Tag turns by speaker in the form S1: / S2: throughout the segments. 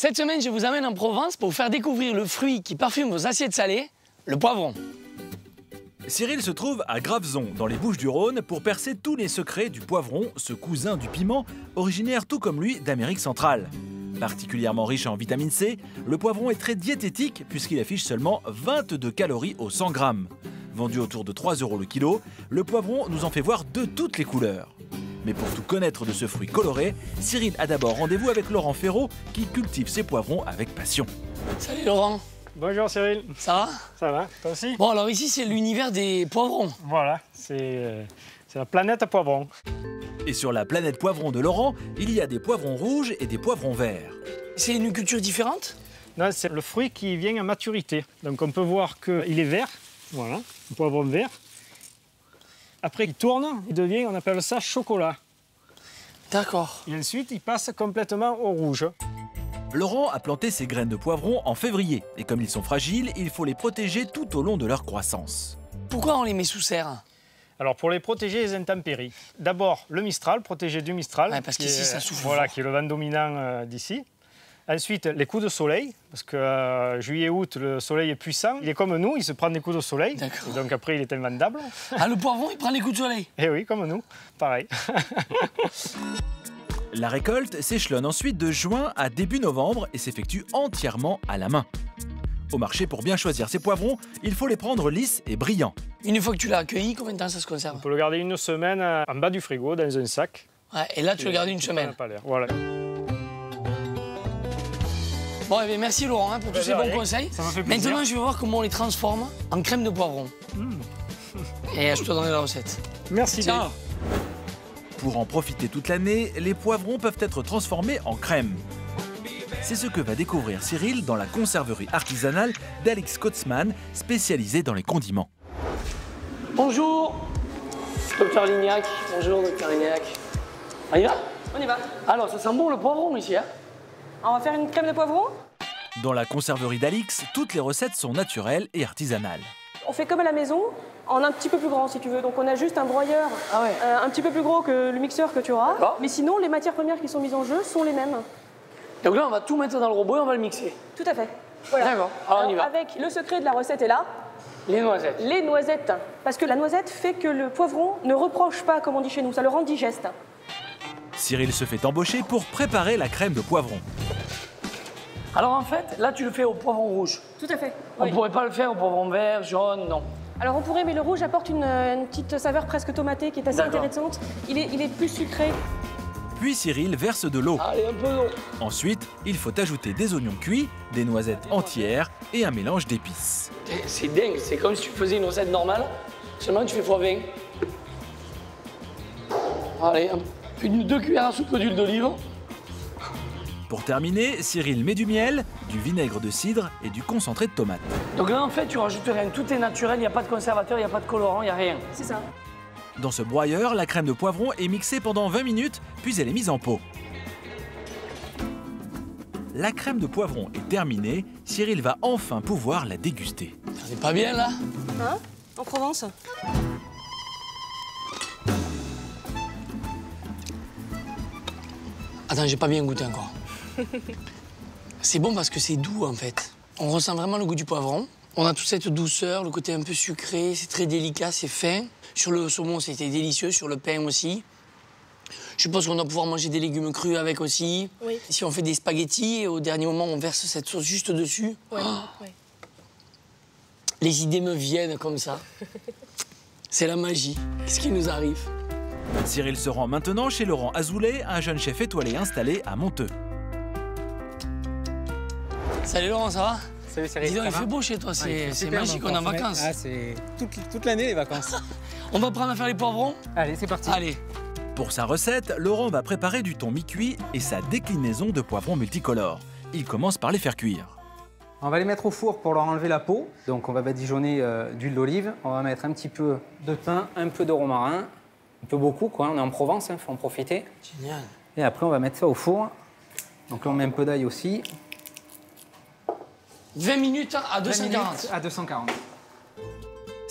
S1: Cette semaine, je vous amène en Provence pour vous faire découvrir le fruit qui parfume vos assiettes salées, le poivron.
S2: Cyril se trouve à Graveson, dans les Bouches-du-Rhône, pour percer tous les secrets du poivron, ce cousin du piment, originaire tout comme lui d'Amérique centrale. Particulièrement riche en vitamine C, le poivron est très diététique puisqu'il affiche seulement 22 calories au 100 grammes. Vendu autour de 3 € le kilo, le poivron nous en fait voir de toutes les couleurs. Mais pour tout connaître de ce fruit coloré, Cyril a d'abord rendez-vous avec Laurent Ferraud qui cultive ses poivrons avec passion.
S1: Salut Laurent.
S3: Bonjour Cyril.
S1: Ça va?
S3: Ça va, toi aussi?
S1: Bon, alors ici, c'est l'univers des poivrons.
S3: Voilà, c'est la planète poivron.
S2: Et sur la planète poivron de Laurent, il y a des poivrons rouges et des poivrons verts.
S1: C'est une culture différente?
S3: Non, c'est le fruit qui vient à maturité. Donc on peut voir qu'il est vert, voilà, un poivron vert. Après, il tourne, il devient, on appelle ça chocolat.
S1: D'accord.
S3: Et ensuite, il passe complètement au rouge.
S2: Laurent a planté ses graines de poivron en février. Et comme ils sont fragiles, il faut les protéger tout au long de leur croissance.
S1: Pourquoi on les met sous serre?
S3: Alors pour les protéger des intempéries, d'abord le Mistral, protéger du Mistral.
S1: Ouais, parce qu'ici ça souffle.
S3: Voilà,
S1: fort.
S3: qui est le vent dominant d'ici. Ensuite, les coups de soleil, parce que juillet-août, le soleil est puissant. Il est comme nous, il se prend des coups de soleil.
S1: D'accord.
S3: Et donc après, il est invendable.
S1: Ah, le poivron, il prend les coups de soleil?
S3: Et oui, comme nous, pareil.
S2: La récolte s'échelonne ensuite de juin à début novembre et s'effectue entièrement à la main. Au marché, pour bien choisir ses poivrons, il faut les prendre lisses et brillants.
S1: Une fois que tu l'as accueilli, combien de temps ça se
S3: On
S1: conserve?
S3: peut le garder une semaine en bas du frigo, dans un sac.
S1: Ouais, et là, tu le gardes une semaine.
S3: Voilà.
S1: Bon, eh bien, merci Laurent pour tous ces bons conseils.
S3: Ça m'a fait plaisir.
S1: Maintenant, je vais voir comment on les transforme en crème de poivron. Et je te donnerai la recette.
S3: Merci.
S1: Ciao.
S2: Pour en profiter toute l'année, les poivrons peuvent être transformés en crème. C'est ce que va découvrir Cyril dans la conserverie artisanale d'Alex Kotzmann, spécialisée dans les condiments.
S1: Bonjour, docteur Lignac. Bonjour, docteur Lignac. On y va?
S4: On y va.
S1: Alors, ça sent bon le poivron ici, hein?
S4: On va faire une crème de poivron.
S2: Dans la conserverie d'Alix, toutes les recettes sont naturelles et artisanales.
S4: On fait comme à la maison, en un petit peu plus grand si tu veux. Donc on a juste un broyeur
S1: Ah ouais.
S4: un petit peu plus gros que le mixeur que tu auras.
S1: D'accord.
S4: Mais sinon, les matières premières qui sont mises en jeu sont les mêmes.
S1: Donc là, on va tout mettre dans le robot et on va le mixer.
S4: Tout à fait. Voilà.
S1: D'accord, alors on y va.
S4: Avec le secret de la recette est là,
S1: Les noisettes.
S4: les noisettes. Parce que la noisette fait que le poivron ne reproche pas, comme on dit chez nous, ça le rend digeste.
S2: Cyril se fait embaucher pour préparer la crème de poivron.
S1: Alors en fait, là, tu le fais au poivron rouge.
S4: Tout à fait.
S1: On
S4: Oui.
S1: ne pourrait pas le faire au poivron vert, jaune, non.
S4: Alors on pourrait, mais le rouge apporte une petite saveur presque tomatée qui est assez
S1: D'accord.
S4: intéressante. Il est plus sucré.
S2: Puis Cyril verse de l'eau.
S1: Allez, un peu d'eau.
S2: Ensuite, il faut ajouter des oignons cuits, des noisettes entières et un mélange d'épices.
S1: C'est dingue, c'est comme si tu faisais une recette normale, seulement tu fais x20. Allez, 2 cuillères à soupe d'huile d'olive.
S2: Pour terminer, Cyril met du miel, du vinaigre de cidre et du concentré de tomate.
S1: Donc là, en fait, tu rajoutes rien, tout est naturel, il n'y a pas de conservateur, il n'y a pas de colorant, il n'y a rien.
S4: C'est ça.
S2: Dans ce broyeur, la crème de poivron est mixée pendant 20 minutes, puis elle est mise en pot. La crème de poivron est terminée, Cyril va enfin pouvoir la déguster.
S1: C'est pas bien là?
S4: Hein? En Provence?
S1: Attends, j'ai pas bien goûté encore. C'est bon parce que c'est doux en fait. On ressent vraiment le goût du poivron. On a toute cette douceur, le côté un peu sucré, c'est très délicat, c'est fin. Sur le saumon, c'était délicieux, sur le pain aussi. Je suppose qu'on doit pouvoir manger des légumes crus avec aussi.
S4: Oui.
S1: Si on fait des spaghettis, au dernier moment, on verse cette sauce juste dessus.
S4: Oui.
S1: Oh, les idées me viennent comme ça. C'est la magie. Qu'est-ce qui nous arrive?
S2: Cyril se rend maintenant chez Laurent Azoulay, un jeune chef étoilé installé à Monteux.
S1: Salut Laurent, ça va?
S5: Salut Cyril,
S1: Dis donc,
S5: ça
S1: il
S5: va?
S1: fait beau chez toi, c'est
S5: super,
S1: magique,
S5: donc
S1: on est en
S5: fait-
S1: vacances.
S5: Ah, c'est toute l'année les vacances.
S1: On va prendre à faire les poivrons?
S5: Allez, c'est parti.
S1: Allez.
S2: Pour sa recette, Laurent va préparer du thon mi-cuit et sa déclinaison de poivrons multicolores. Il commence par les faire cuire.
S5: On va les mettre au four pour leur enlever la peau. Donc on va badigeonner d'huile d'olive. On va mettre un petit peu de thym, un peu de romarin. Un peu beaucoup, quoi. On est en Provence, il faut en profiter.
S1: Génial.
S5: Et après, on va mettre ça au four. Donc là, on met un peu d'ail aussi.
S1: 20 minutes à
S5: 20
S1: 240.
S5: minutes à 240.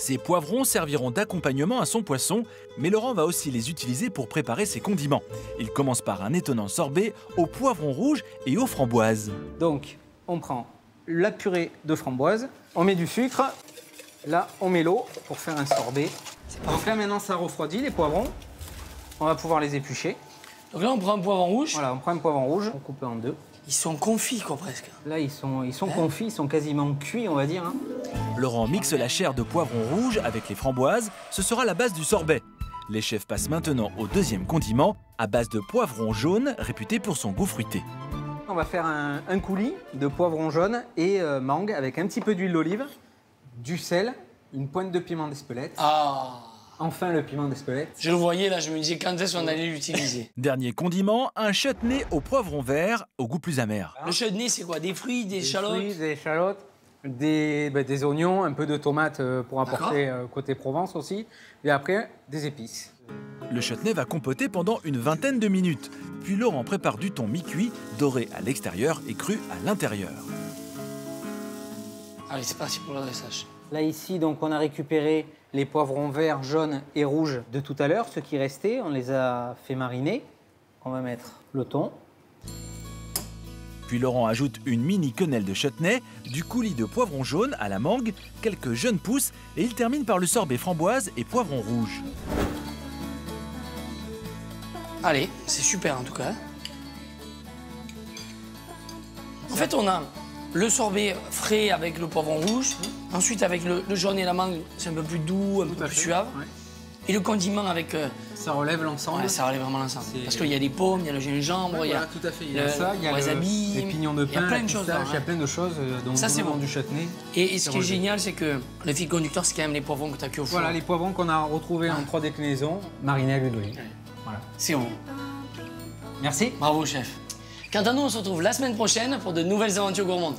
S2: Ces poivrons serviront d'accompagnement à son poisson, mais Laurent va aussi les utiliser pour préparer ses condiments. Il commence par un étonnant sorbet aux poivrons rouges et aux framboises.
S5: Donc, on prend la purée de framboise, on met du sucre, là, on met l'eau pour faire un sorbet. Donc là, maintenant, ça refroidit, les poivrons. On va pouvoir les éplucher.
S1: Donc là, on prend un poivron rouge.
S5: Voilà, on prend un poivron rouge, on coupe en deux.
S1: Ils sont confits, quoi, presque.
S5: Là, ils sont confits, ils sont quasiment cuits, on va dire. Hein.
S2: Laurent mixe la chair de poivron rouge avec les framboises, ce sera la base du sorbet. Les chefs passent maintenant au deuxième condiment, à base de poivron jaune, réputé pour son goût fruité.
S5: On va faire un coulis de poivron jaune et mangue avec un petit peu d'huile d'olive, du sel, une pointe de piment d'Espelette.
S1: Ah,
S5: Enfin, le piment d'Espelette.
S1: je le voyais là, je me disais quand est-ce qu'on allait l'utiliser.
S2: Dernier condiment, un chutney au poivron vert, au goût plus amer.
S1: Le chutney, c'est quoi? Des fruits, des échalotes?
S5: Fruits, des échalotes, des oignons, un peu de tomates pour apporter côté Provence aussi. Et après, des épices.
S2: Le chutney va compoter pendant une vingtaine de minutes. Puis Laurent prépare du thon mi-cuit, doré à l'extérieur et cru à l'intérieur.
S1: Allez, c'est parti pour le dressage.
S5: Là, ici, donc, on a récupéré les poivrons verts, jaunes et rouges de tout à l'heure. Ceux qui restaient, on les a fait mariner. On va mettre le thon.
S2: Puis Laurent ajoute une mini quenelle de chutney, du coulis de poivron jaune à la mangue, quelques jeunes pousses et il termine par le sorbet framboise et poivron rouge.
S1: Allez, c'est super en tout cas. En fait, on a le sorbet frais avec le poivron rouge. Ensuite, avec le jaune et la mangue, c'est un peu plus doux, un peu plus suave.
S5: Ouais.
S1: Et le condiment avec...
S5: Ça relève l'ensemble.
S1: ouais, ça relève vraiment l'ensemble. Parce qu'il y a des pommes, il y a le gingembre, il y a
S5: tout à fait. Il y
S1: le
S5: a ça, il y a
S1: wasabi,
S5: les pignons de
S1: il y a
S5: pain,
S1: plein de choses.
S5: il y a plein de choses dont
S1: Ça, c'est
S5: nous
S1: bon.
S5: du chutney.
S1: Et ce qui est
S5: relevé.
S1: génial, c'est que le fil conducteur, c'est quand même les poivrons que tu as cuits au four.
S5: Voilà, les poivrons qu'on a retrouvés en 3 déclinaisons, marinés à l'huile d'olive. Voilà.
S1: C'est bon.
S5: Merci.
S1: Bravo, chef. Quant à nous, on se retrouve la semaine prochaine pour de nouvelles aventures gourmandes.